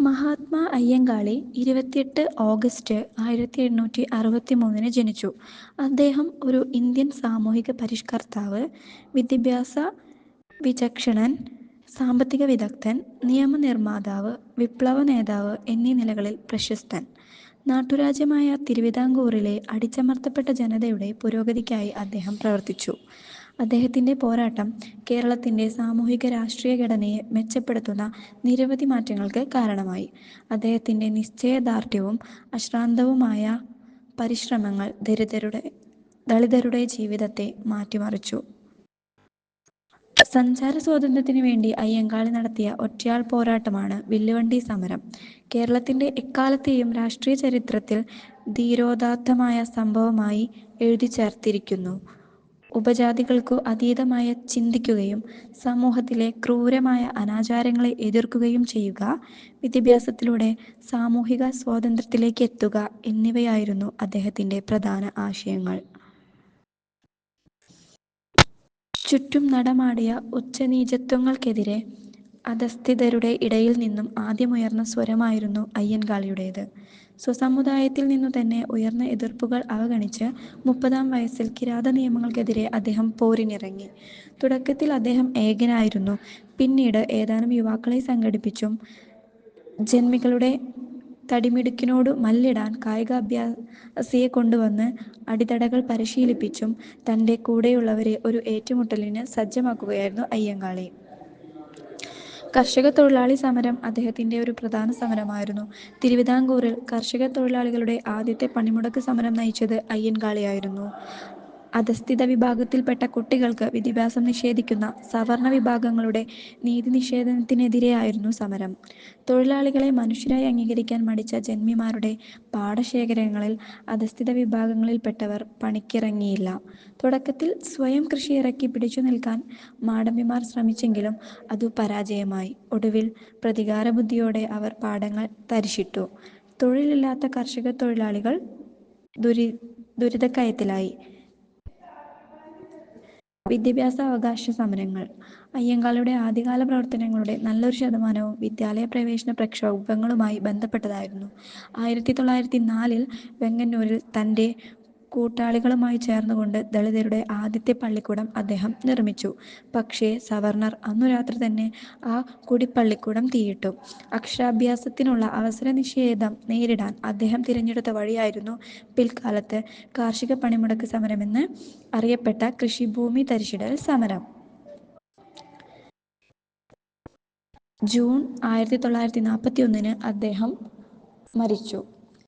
Mahatma Ayyankali 28 August 1863 ജനിച്ചു. അദ്ദേഹം ഒരു ഇന്ത്യൻ സാമൂഹിക പരിഷ്കർത്താവ്, വിദ്യാഭ്യാസ വിചക്ഷണൻ, സാമ്പത്തിക വിദഗ്ധൻ, നിയമനിർമ്മാതാവ്, വിപ്ലവ നേതാവ് എന്നീ നിലകളിൽ പ്രശസ്തൻ. നാട്ടുരാജ്യമായ തിരുവിതാംകൂറിലെ അടിച്ചമർത്തപ്പെട്ട ജനതയുടെ പുരോഗതിക്കായി അദ്ദേഹം പ്രവർത്തിച്ചു. അദ്ദേഹത്തിൻ്റെ പോരാട്ടം കേരളത്തിൻ്റെ സാമൂഹിക-രാഷ്ട്രീയ ഘടനയെ മെച്ചപ്പെടുത്തുന്ന നിരവധി മാറ്റങ്ങൾക്ക് കാരണമായി. അദ്ദേഹത്തിൻ്റെ നിശ്ചയദാർഢ്യവും അശ്രാന്തവുമായ പരിശ്രമങ്ങൾ ദളിതരുടെ ജീവിതത്തെ മാറ്റിമറിച്ചു. സഞ്ചാര സ്വാതന്ത്ര്യത്തിനു വേണ്ടി അയ്യങ്കാളി നടത്തിയ ഒറ്റയാൾ പോരാട്ടമാണ് വില്ലുവണ്ടി സമരം. കേരളത്തിൻ്റെ എക്കാലത്തെയും രാഷ്ട്രീയ ചരിത്രത്തിൽ ധീരോദാത്തമായ സംഭവമായി എഴുതിച്ചേർത്തിരിക്കുന്നു. ഉപജാതികൾക്കു അതീതമായി ചിന്തിക്കുകയും സമൂഹത്തിലെ ക്രൂരമായ അനാചാരങ്ങളെ എതിർക്കുകയും ചെയ്യുക, വിദ്യാഭ്യാസത്തിലൂടെ സാമൂഹിക സ്വാതന്ത്ര്യത്തിലേക്കെത്തുക എന്നിവയായിരുന്നു അദ്ദേഹത്തിൻ്റെ പ്രധാന ആശയങ്ങൾ. ചുറ്റും നടമാടിയ ഉച്ചനീചത്വങ്ങൾക്കെതിരെ അധഃസ്ഥിതരുടെ ഇടയിൽ നിന്നും ആദ്യമുയർന്ന സ്വരമായിരുന്നു അയ്യങ്കാളിയുടേത്. സ്വസമുദായത്തിൽ നിന്നു തന്നെ ഉയർന്ന എതിർപ്പുകൾ അവഗണിച്ച് 30-ാം വയസ്സിൽ കിരാത നിയമങ്ങൾക്കെതിരെ അദ്ദേഹം പോരിനിറങ്ങി. തുടക്കത്തിൽ അദ്ദേഹം ഏകനായിരുന്നു. പിന്നീട് ഏതാനും യുവാക്കളെ സംഘടിപ്പിച്ചും ജന്മികളുടെ തടിമിടുക്കിനോടു മല്ലിടാൻ കായികാഭ്യാസിയെ കൊണ്ടുവന്ന് അടിതടകൾ പരിശീലിപ്പിച്ചും തൻ്റെ കൂടെയുള്ളവരെ ഒരു ഏറ്റുമുട്ടലിന് സജ്ജമാക്കുകയായിരുന്നു അയ്യങ്കാളി. കർഷകത്തൊഴിലാളി സമരം അദ്ദേഹത്തിൻ്റെ ഒരു പ്രധാന സമരമായിരുന്നു. തിരുവിതാംകൂറിൽ കർഷകത്തൊഴിലാളികളുടെ ആദ്യത്തെ പണിമുടക്ക് സമരം നയിച്ചത് അയ്യങ്കാളിയായിരുന്നു. അധഃസ്ഥിത വിഭാഗത്തിൽപ്പെട്ട കുട്ടികൾക്ക് വിദ്യാഭ്യാസം നിഷേധിക്കുന്ന സവർണ വിഭാഗങ്ങളുടെ നീതിനിഷേധത്തിനെതിരെയായിരുന്നു സമരം. തൊഴിലാളികളെ മനുഷ്യരായി അംഗീകരിക്കാൻ മടിച്ച ജന്മിമാരുടെ പാടശേഖരങ്ങളിൽ അധഃസ്ഥിത വിഭാഗങ്ങളിൽപ്പെട്ടവർ പണിക്കിറങ്ങിയില്ല. തുടക്കത്തിൽ സ്വയം കൃഷിയിറക്കി പിടിച്ചുനിൽക്കാൻ മാടമ്പിമാർ ശ്രമിച്ചെങ്കിലും അതു പരാജയമായി. ഒടുവിൽ പ്രതികാരബുദ്ധിയോടെ അവർ പാടങ്ങൾ തരിശിട്ടു. തൊഴിലില്ലാത്ത കർഷകത്തൊഴിലാളികൾ ദുരിതക്കയത്തിലായി. വിദ്യാഭ്യാസാവകാശ സമരങ്ങൾ. അയ്യങ്കാളിയുടെ ആദ്യകാല പ്രവർത്തനങ്ങളുടെ നല്ലൊരു ശതമാനവും വിദ്യാലയ പ്രവേശന പ്രക്ഷോഭങ്ങളുമായി ബന്ധപ്പെട്ടതായിരുന്നു. 1904 വെങ്ങന്നൂരിൽ തൻ്റെ കൂട്ടാളികളുമായി ചേർന്നുകൊണ്ട് ദളിതരുടെ ആദ്യത്തെ പള്ളിക്കൂടം അദ്ദേഹം നിർമ്മിച്ചു. പക്ഷേ സവർണർ അന്നു രാത്രി തന്നെ ആ കുടിപ്പള്ളിക്കൂടം തീയിട്ടു. അക്ഷരാഭ്യാസത്തിനുള്ള അവസരനിഷേധം നേരിടാൻ അദ്ദേഹം തിരഞ്ഞെടുത്ത വഴിയായിരുന്നു പിൽക്കാലത്ത് കാർഷിക പണിമുടക്ക് സമരമെന്ന് അറിയപ്പെട്ട കൃഷിഭൂമി തരിശിടൽ സമരം. ജൂൺ 1941 അദ്ദേഹം മരിച്ചു.